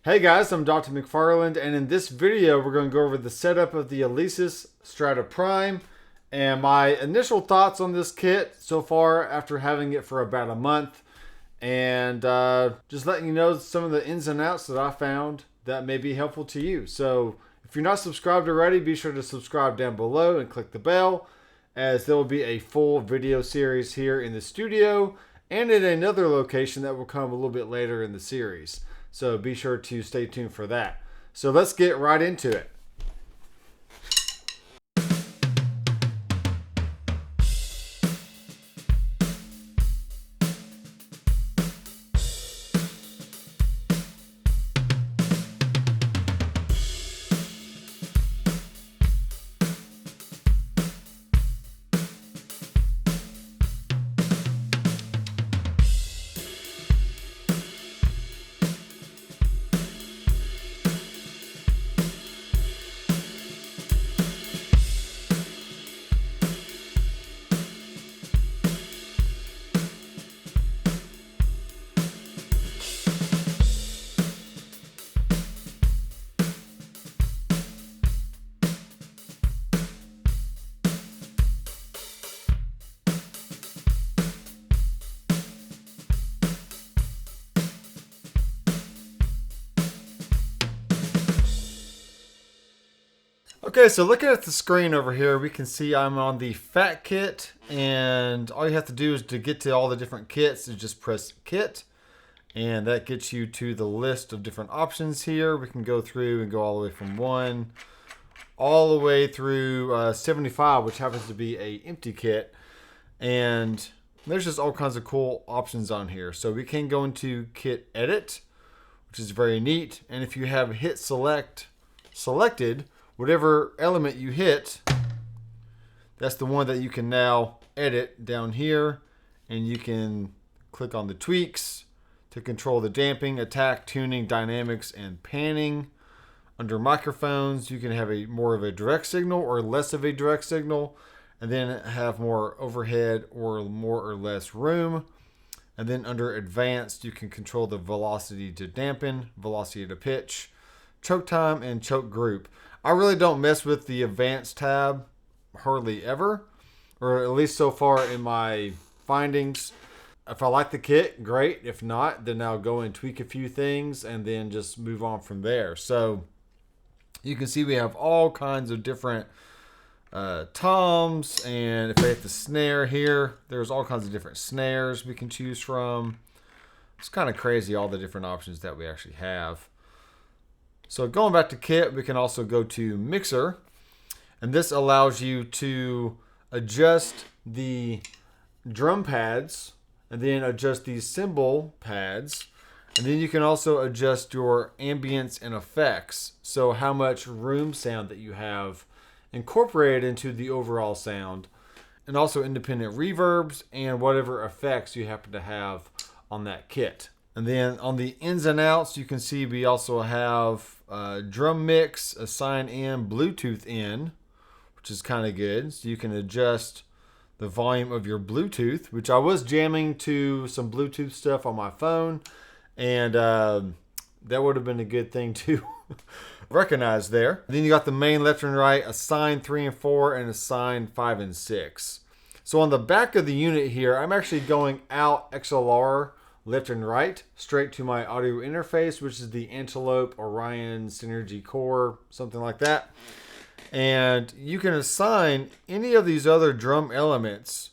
Hey guys, I'm Dr. Mcfarland, and in this video we're going to go over the setup of the Alesis Strata Prime and my initial thoughts on this kit so far after having it for about a month, and just letting you know some of the ins and outs that I found that may be helpful to you. So if you're not subscribed already, be sure to subscribe down below and click the bell, as there will be a full video series here in the studio and in another location that will come a little bit later in the series. So be sure to stay tuned for that. So let's get right into it. Okay, so looking at the screen over here, we can see I'm on the fat kit, and all you have to do is to get to all the different kits is just press kit, and that gets you to the list of different options here. We can go through and go all the way from 1 all the way through 75, which happens to be a empty kit, and there's just all kinds of cool options on here. So we can go into kit edit, which is very neat, and if you have hit selected, whatever element you hit, that's the one that you can now edit down here, and you can click on the tweaks to control the damping, attack, tuning, dynamics, and panning. Under microphones, you can have a more of a direct signal or less of a direct signal, and then have more overhead or more or less room. And then under advanced, you can control the velocity to dampen, velocity to pitch, choke time, and choke group. I really don't mess with the advanced tab hardly ever, or at least so far in my findings. If I like the kit, great. If not, then I'll go and tweak a few things and then just move on from there. So you can see we have all kinds of different toms, and if I hit the snare here, there's all kinds of different snares we can choose from. It's kind of crazy, all the different options that we actually have. So going back to kit, we can also go to mixer, and this allows you to adjust the drum pads and then adjust these cymbal pads, and then you can also adjust your ambience and effects, so how much room sound that you have incorporated into the overall sound, and also independent reverbs and whatever effects you happen to have on that kit. And then on the ins and outs, you can see we also have drum mix, assign in, Bluetooth in, which is kind of good. So you can adjust the volume of your Bluetooth, which I was jamming to some Bluetooth stuff on my phone, and that would have been a good thing to recognize there. And then you got the main left and right, assign 3 and 4, and assign 5 and 6. So on the back of the unit here, I'm actually going out XLR left and right straight to my audio interface, which is the Antelope Orion Synergy Core, something like that. And you can assign any of these other drum elements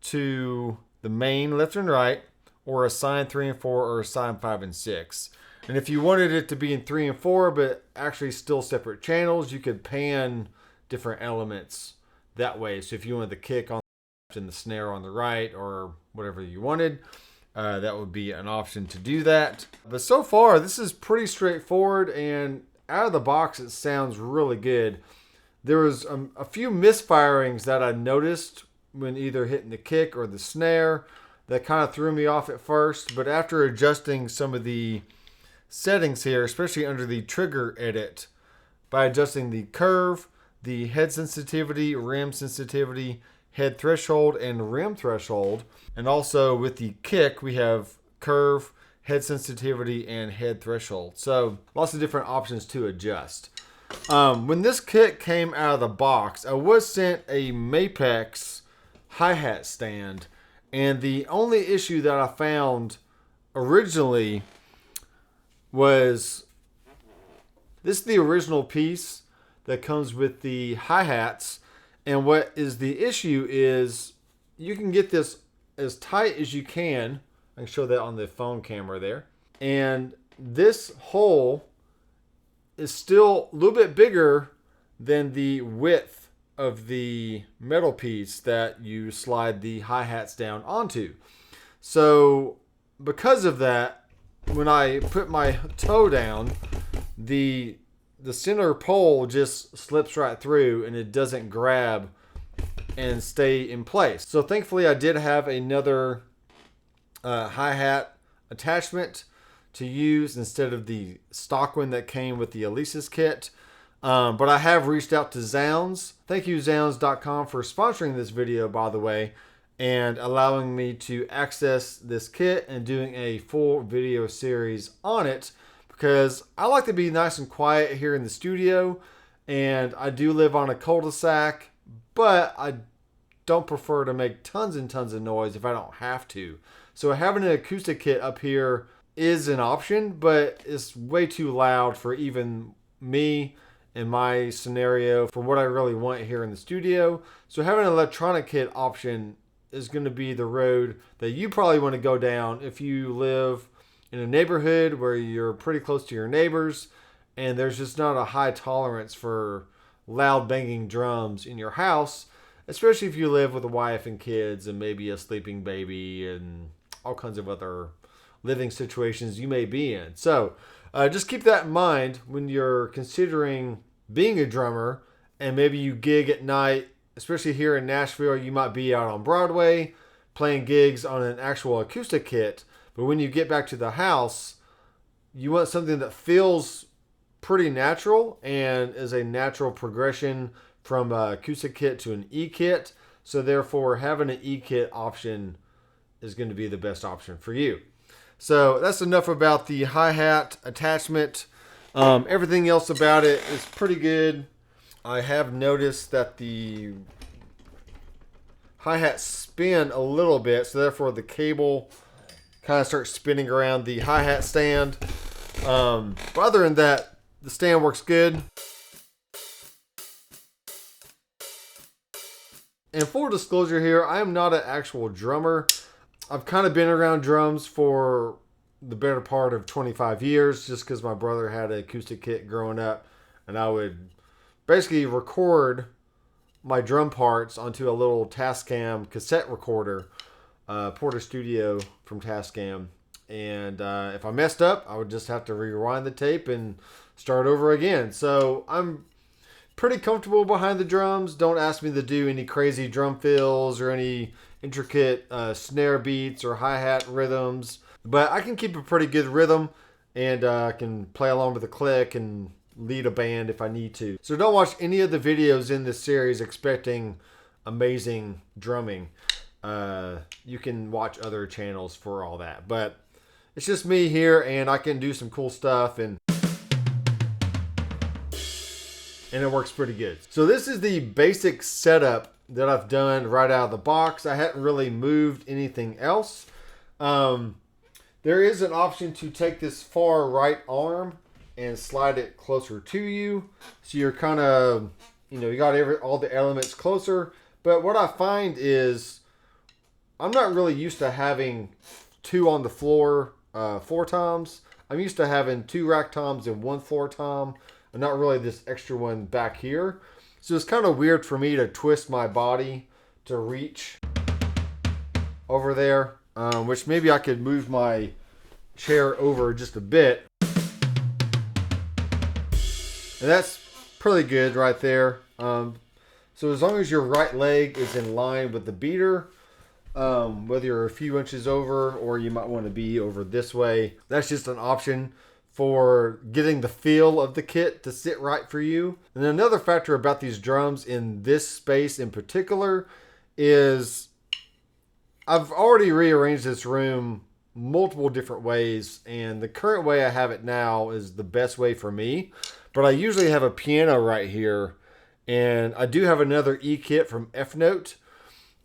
to the main left and right, or assign 3 and 4, or assign 5 and 6. And if you wanted it to be in 3 and 4 but actually still separate channels, you could pan different elements that way. So if you wanted the kick on the left and the snare on the right, or whatever you wanted, that would be an option to do that. But so far, this is pretty straightforward, and out of the box, it sounds really good. There was a few misfirings that I noticed when either hitting the kick or the snare that kind of threw me off at first, but after adjusting some of the settings here, especially under the trigger edit, by adjusting the curve, the head sensitivity, rim sensitivity, head threshold, and rim threshold. And also with the kick, we have curve, head sensitivity, and head threshold. So lots of different options to adjust. When this kit came out of the box, I was sent a Mapex hi-hat stand, and the only issue that I found originally was this is the original piece that comes with the hi-hats, and what is the issue is you can get this as tight as you can. I can show that on the phone camera there, and this hole is still a little bit bigger than the width of the metal piece that you slide the hi-hats down onto. So because of that, when I put my toe down, the center pole just slips right through and it doesn't grab and stay in place. So thankfully I did have another hi-hat attachment to use instead of the stock one that came with the Alesis kit. But I have reached out to Zounds. Thank you, Zounds.com, for sponsoring this video, by the way, and allowing me to access this kit and doing a full video series on it, because I like to be nice and quiet here in the studio, and I do live on a cul-de-sac, but I don't prefer to make tons and tons of noise if I don't have to. So having an acoustic kit up here is an option, but it's way too loud for even me in my scenario for what I really want here in the studio. So having an electronic kit option is going to be the road that you probably want to go down if you live in a neighborhood where you're pretty close to your neighbors and there's just not a high tolerance for loud banging drums in your house, especially if you live with a wife and kids and maybe a sleeping baby and all kinds of other living situations you may be in. So just keep that in mind when you're considering being a drummer, and maybe you gig at night, especially here in Nashville. You might be out on Broadway playing gigs on an actual acoustic kit, but when you get back to the house, you want something that feels pretty natural and is a natural progression from an acoustic kit to an E-kit. So therefore, having an E-kit option is going to be the best option for you. So that's enough about the hi-hat attachment. Everything else about it is pretty good. I have noticed that the hi-hats spin a little bit, so therefore the cable kind of starts spinning around the hi-hat stand. But other than that, the stand works good. And full disclosure here, I am not an actual drummer. I've kind of been around drums for the better part of 25 years just because my brother had an acoustic kit growing up, and I would basically record my drum parts onto a little Tascam cassette recorder, Porter Studio from Tascam, and if I messed up, I would just have to rewind the tape and start over again. So I'm pretty comfortable behind the drums. Don't ask me to do any crazy drum fills or any intricate snare beats or hi-hat rhythms, but I can keep a pretty good rhythm, and I can play along with the click and lead a band if I need to. So don't watch any of the videos in this series expecting amazing drumming. You can watch other channels for all that, but it's just me here, and I can do some cool stuff, and it works pretty good. So this is the basic setup that I've done right out of the box. I hadn't really moved anything else. There is an option to take this far right arm and slide it closer to you. So you're kind of, you got all the elements closer. But what I find is I'm not really used to having two on the floor floor toms. I'm used to having two rack toms and one floor tom, and not really this extra one back here. So it's kind of weird for me to twist my body to reach over there, which maybe I could move my chair over just a bit. And that's pretty good right there. So as long as your right leg is in line with the beater, whether you're a few inches over or you might want to be over this way, that's just an option for getting the feel of the kit to sit right for you. And another factor about these drums in this space in particular is I've already rearranged this room multiple different ways, and the current way I have it now is the best way for me. But I usually have a piano right here, and I do have another E kit from F Note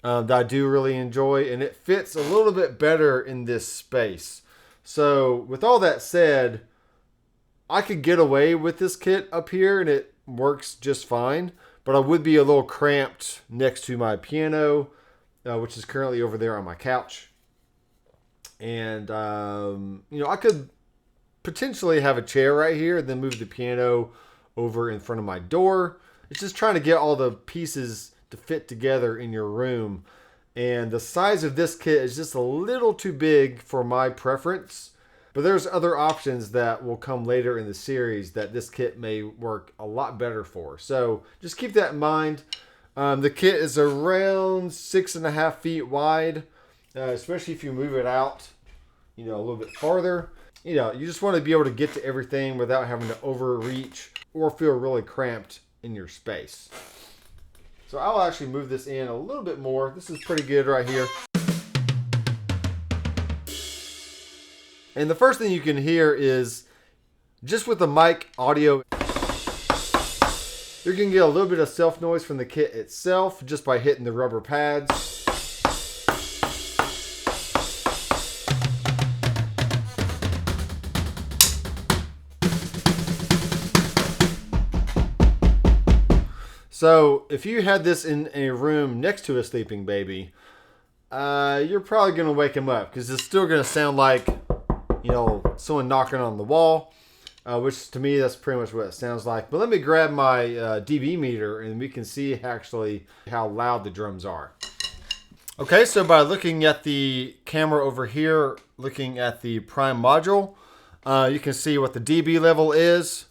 that I do really enjoy, and it fits a little bit better in this space. So with all that said, I could get away with this kit up here and it works just fine, but I would be a little cramped next to my piano, which is currently over there on my couch. And, I could potentially have a chair right here and then move the piano over in front of my door. It's just trying to get all the pieces to fit together in your room. And the size of this kit is just a little too big for my preference. But there's other options that will come later in the series that this kit may work a lot better for. So just keep that in mind. The kit is around 6.5 feet wide, especially if you move it out, a little bit farther. You just want to be able to get to everything without having to overreach or feel really cramped in your space. So I'll actually move this in a little bit more. This is pretty good right here. And the first thing you can hear is, just with the mic audio, you're going to get a little bit of self noise from the kit itself just by hitting the rubber pads. So if you had this in a room next to a sleeping baby, you're probably going to wake him up because it's still going to sound like, someone knocking on the wall, which to me, that's pretty much what it sounds like. But let me grab my dB meter and we can see actually how loud the drums are. Okay, so by looking at the camera over here, looking at the Prime module, you can see what the dB level is.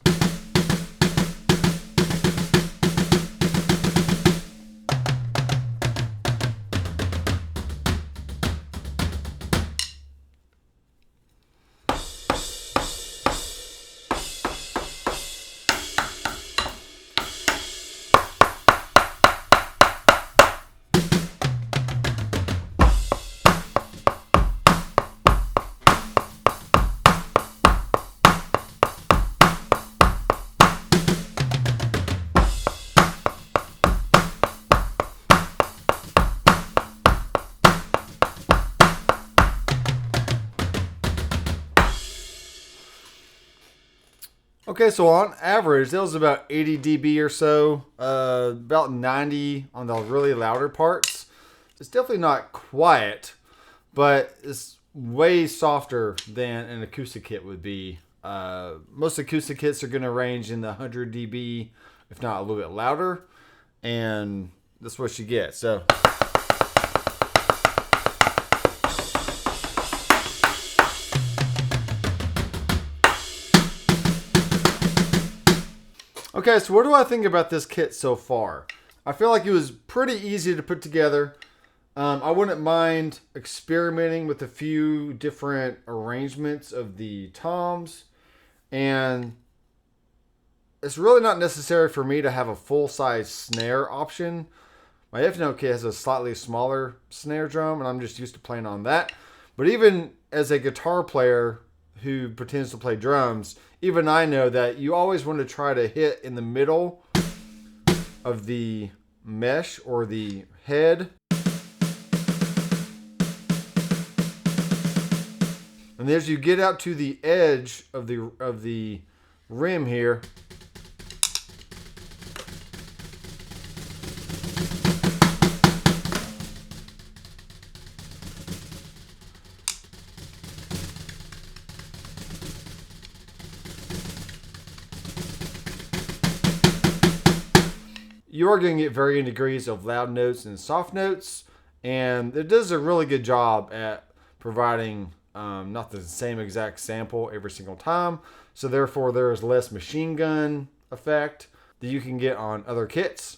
Okay, so on average, that was about 80 dB or so, about 90 on the really louder parts. It's definitely not quiet, but it's way softer than an acoustic kit would be. Most acoustic kits are going to range in the 100 dB, if not a little bit louder, and that's what you get. So okay, so what do I think about this kit so far? I feel like it was pretty easy to put together. I wouldn't mind experimenting with a few different arrangements of the toms. And it's really not necessary for me to have a full-size snare option. My F-Note kit has a slightly smaller snare drum, and I'm just used to playing on that. But even as a guitar player who pretends to play drums, even I know that you always want to try to hit in the middle of the mesh or the head. And as you get out to the edge of the rim here, you are going to get varying degrees of loud notes and soft notes, and it does a really good job at providing not the same exact sample every single time. So therefore there is less machine gun effect that you can get on other kits.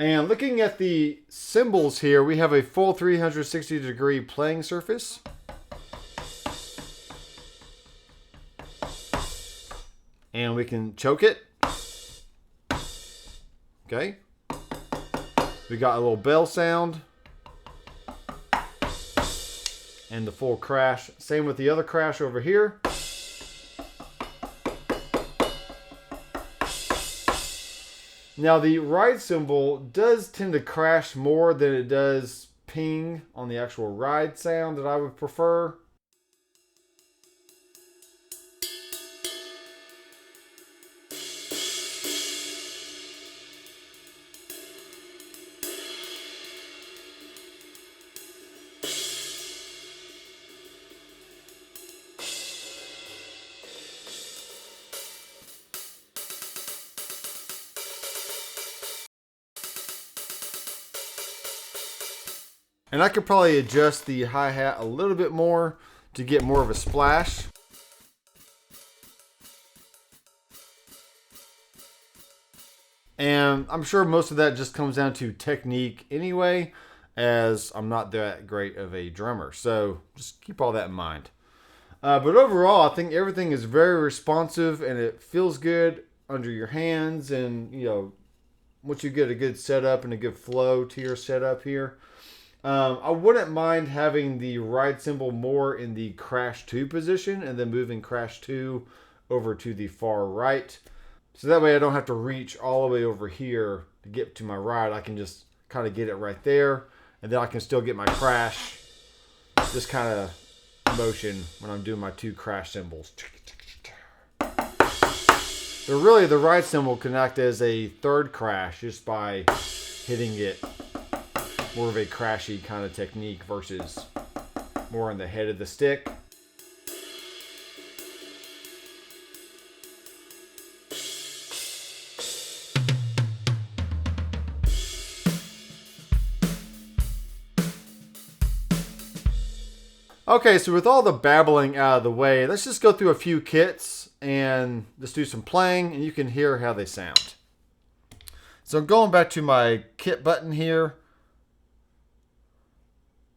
And looking at the cymbals here, we have a full 360-degree playing surface. And we can choke it. Okay. We got a little bell sound. And the full crash. Same with the other crash over here. Now the ride cymbal does tend to crash more than it does ping on the actual ride sound that I would prefer. And I could probably adjust the hi-hat a little bit more to get more of a splash. And I'm sure most of that just comes down to technique anyway, as I'm not that great of a drummer. So just keep all that in mind. But overall, I think everything is very responsive and it feels good under your hands. And, you know, once you get a good setup and a good flow to your setup here, I wouldn't mind having the ride cymbal more in the crash 2 position and then moving crash 2 over to the far right. So that way I don't have to reach all the way over here to get to my ride. I can just kind of get it right there. And then I can still get my crash, this kind of motion when I'm doing my 2 crash cymbals. But really the ride cymbal can act as a third crash just by hitting it. More of a crashy kind of technique versus more on the head of the stick. Okay, so with all the babbling out of the way, let's just go through a few kits and just do some playing and you can hear how they sound. So going back to my kit button here,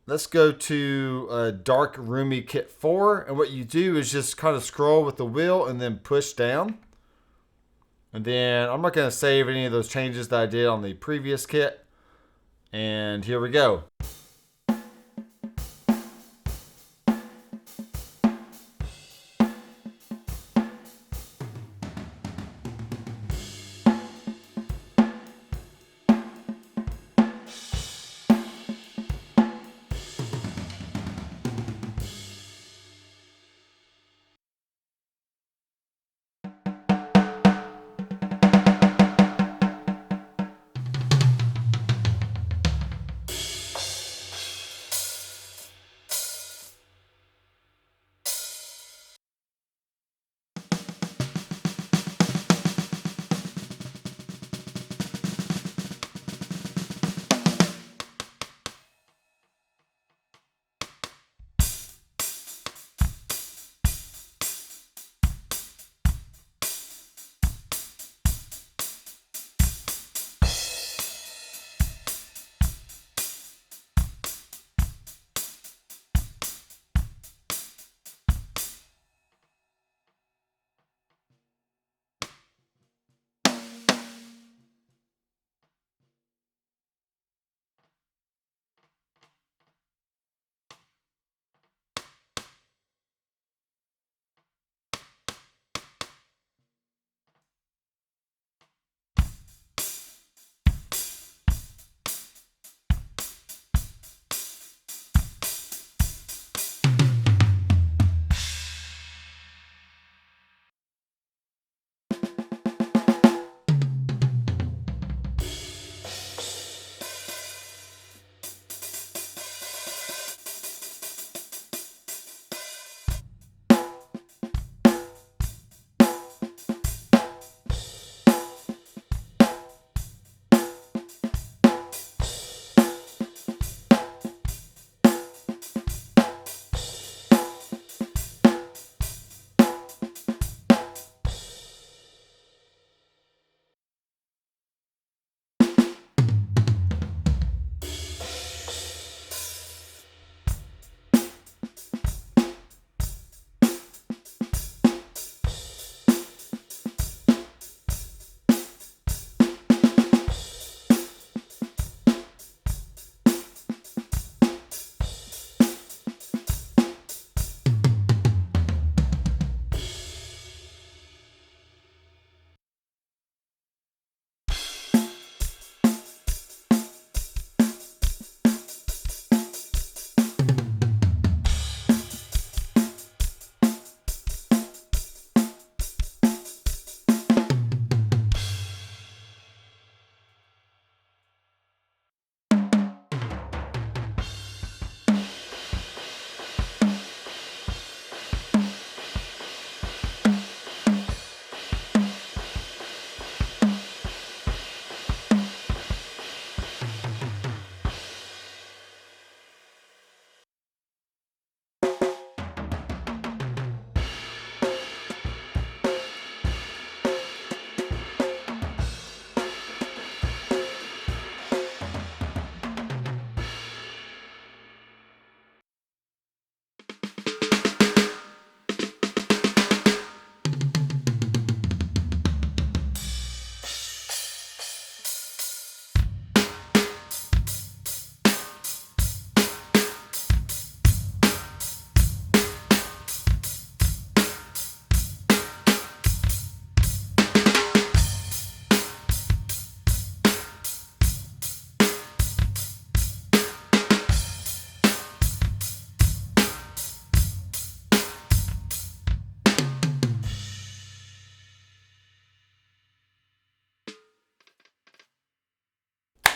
let's go to Dark Roomy Kit 4. And what you do is just kind of scroll with the wheel and then push down. And then I'm not going to save any of those changes that I did on the previous kit. And here we go.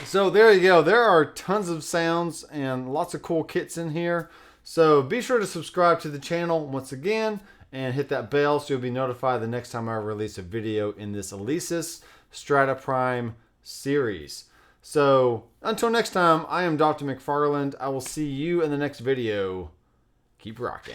So there you go. There are tons of sounds and lots of cool kits in here. So be sure to subscribe to the channel once again and hit that bell so you'll be notified the next time I release a video in this Alesis Strata Prime series. So until next time, I am Dr. Mcfarland. I will see you in the next video. Keep rocking.